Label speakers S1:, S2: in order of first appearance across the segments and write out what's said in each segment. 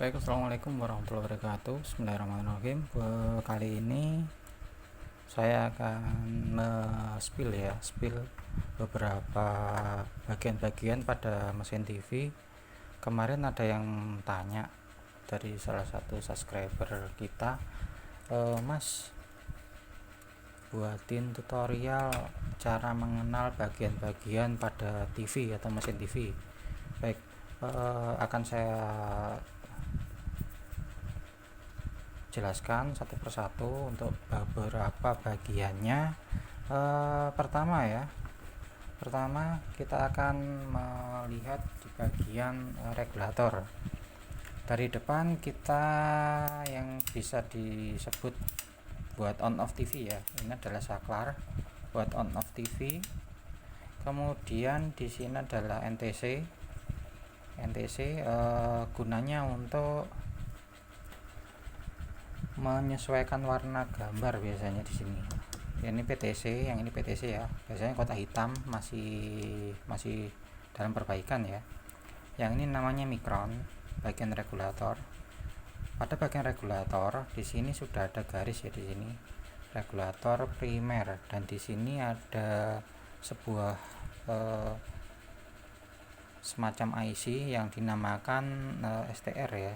S1: Baik, assalamualaikum warahmatullahi wabarakatuh. Bismillahirrahmanirrahim. Kali ini saya akan spill beberapa bagian-bagian pada mesin TV. Kemarin ada yang tanya dari salah satu subscriber kita, Mas, buatin tutorial cara mengenal bagian-bagian pada TV atau mesin TV. Baik, akan saya jelaskan satu persatu untuk beberapa bagiannya. Pertama kita akan melihat di bagian regulator. Dari depan kita yang bisa disebut buat on off TV ya, ini adalah saklar buat on off TV. Kemudian di sini adalah NTC gunanya untuk menyesuaikan warna gambar biasanya di sini. Ini PTC, yang ini PTC ya. Biasanya kotak hitam masih dalam perbaikan ya. Yang ini namanya mikron, bagian regulator. Pada bagian regulator di sini sudah ada garis ya di sini. Regulator primer, dan di sini ada sebuah semacam IC yang dinamakan STR ya.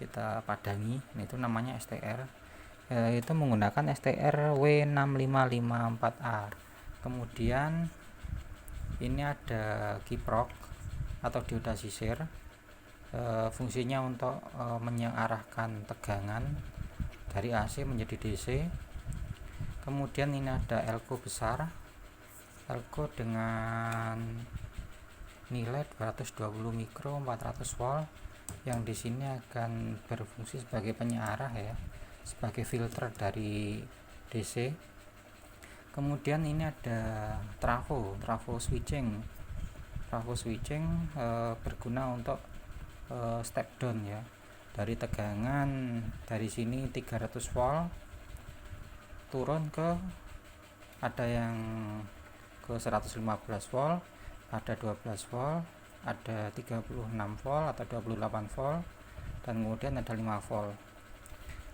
S1: Kita padangi, itu namanya STR, itu menggunakan STR W6554A. Kemudian ini ada kiprok atau dioda sisir, fungsinya untuk mengarahkan tegangan dari AC menjadi DC. Kemudian ini ada elko besar, elko dengan nilai 220 mikro 400 volt, yang di sini akan berfungsi sebagai penyearah ya, sebagai filter dari DC. Kemudian ini ada trafo switching berguna untuk step down ya, dari tegangan dari sini 300 volt turun ke, ada yang ke 115 volt, ada 12 volt, ada 36 volt atau 28 volt, dan kemudian ada 5 volt.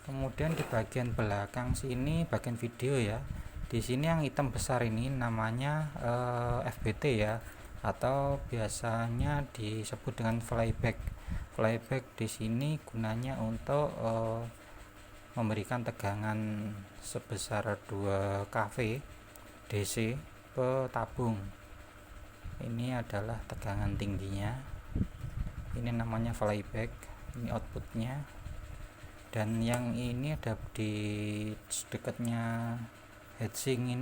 S1: Kemudian di bagian belakang sini, bagian video ya, di sini yang hitam besar ini namanya FBT ya, atau biasanya disebut dengan flyback. Di sini gunanya untuk memberikan tegangan sebesar 2 kV DC ke tabung. Ini adalah tegangan tingginya, ini namanya flyback, ini outputnya. Dan yang ini ada di dekatnya heatsink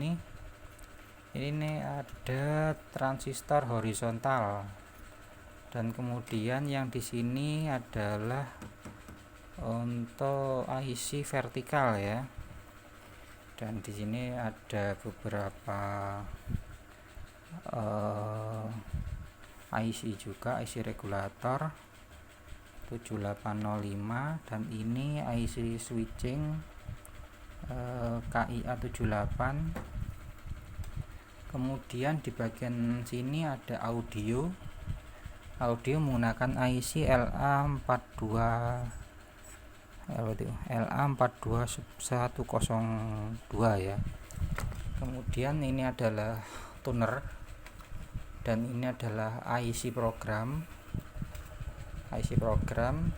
S1: ini ada transistor horizontal, dan kemudian yang di sini adalah untuk IC vertikal ya. Dan di sini ada beberapa IC juga, IC regulator 7805, dan ini IC switching KIA 78. Kemudian di bagian sini ada audio menggunakan IC LA42102 ya. Kemudian ini adalah tuner, dan ini adalah IC program,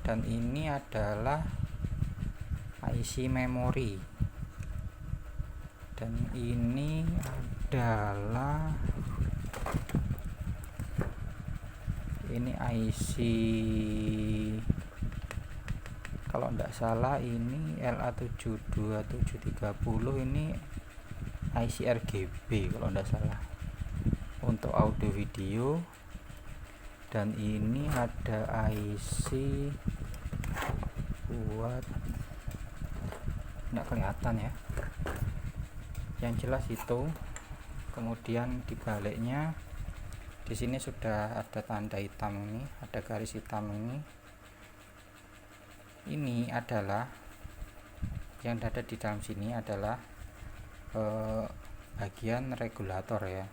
S1: dan ini adalah IC memori, dan ini adalah IC, kalau tidak salah ini LA72730, ini IC RGB kalau tidak salah untuk audio video. Dan ini ada IC buat, nggak kelihatan ya, yang jelas itu. Kemudian di baliknya di sini sudah ada tanda hitam ini, ada garis hitam ini. Ini adalah yang ada di dalam sini adalah bagian regulator ya,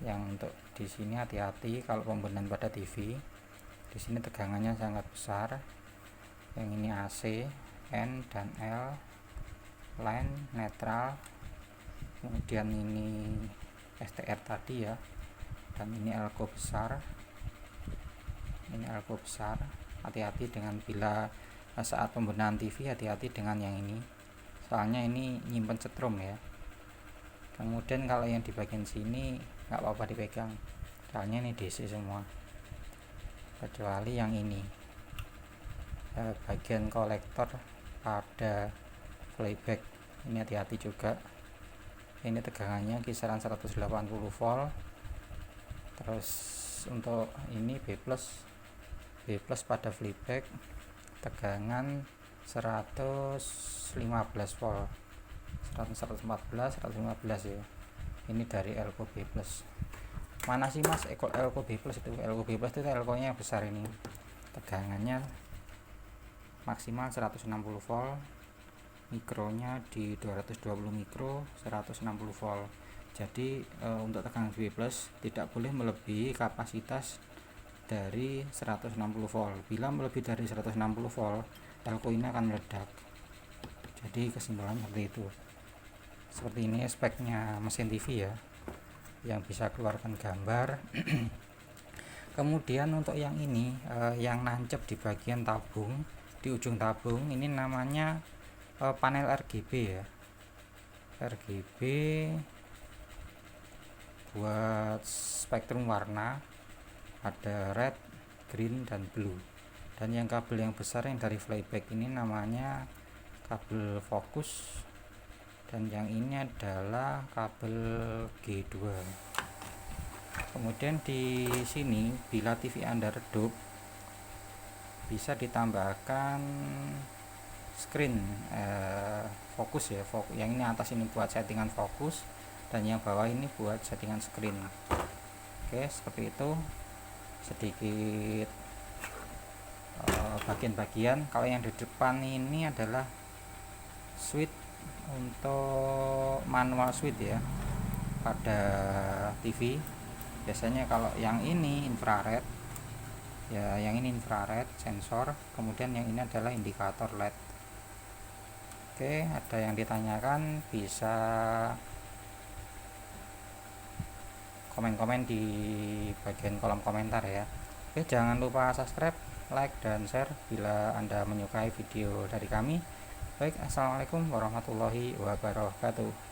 S1: yang untuk di sini hati-hati kalau pembenahan pada TV. Di sini tegangannya sangat besar. Yang ini AC, N dan L, line, netral. Kemudian ini STR tadi ya. Dan ini elko besar. Ini elko besar. Hati-hati dengan bila saat pembenahan TV, hati-hati dengan yang ini. Soalnya ini nyimpen setrum ya. Kemudian kalau yang di bagian sini nggak apa-apa dipegang, soalnya ini DC semua, kecuali yang ini bagian kolektor pada playback. Ini hati-hati juga. Ini tegangannya kisaran 180 volt. Terus untuk ini B plus pada playback tegangan 115 volt, 114 115 ya. Ini dari elko B plus. Mana sih mas elko B plus itu? Elko B plus itu elko nya besar, ini tegangannya maksimal 160 volt, mikronya di 220 mikro, 160 volt. Jadi untuk tegangan B plus tidak boleh melebihi kapasitas dari 160 volt. Bila melebihi dari 160 volt, elko ini akan meledak. Jadi kesimpulan seperti itu. Seperti ini speknya mesin TV ya, yang bisa keluarkan gambar. Kemudian untuk yang ini yang nancep di bagian tabung, di ujung tabung, ini namanya panel RGB ya. RGB buat spektrum warna, ada red, green dan blue. Dan yang kabel yang besar yang dari playback ini namanya kabel fokus, dan yang ini adalah kabel G2. Kemudian di sini bila TV Anda redup, bisa ditambahkan screen fokus ya. Yang ini atas ini buat settingan fokus, dan yang bawah ini buat settingan screen. Oke, seperti itu sedikit bagian-bagian. Kalau yang di depan ini adalah switch untuk manual switch ya pada TV. Biasanya kalau yang ini infrared ya, yang ini infrared sensor, kemudian yang ini adalah indikator LED. Oke, ada yang ditanyakan bisa komen-komen di bagian kolom komentar ya. Oke, jangan lupa subscribe, like dan share bila Anda menyukai video dari kami. Baik, assalamualaikum warahmatullahi wabarakatuh.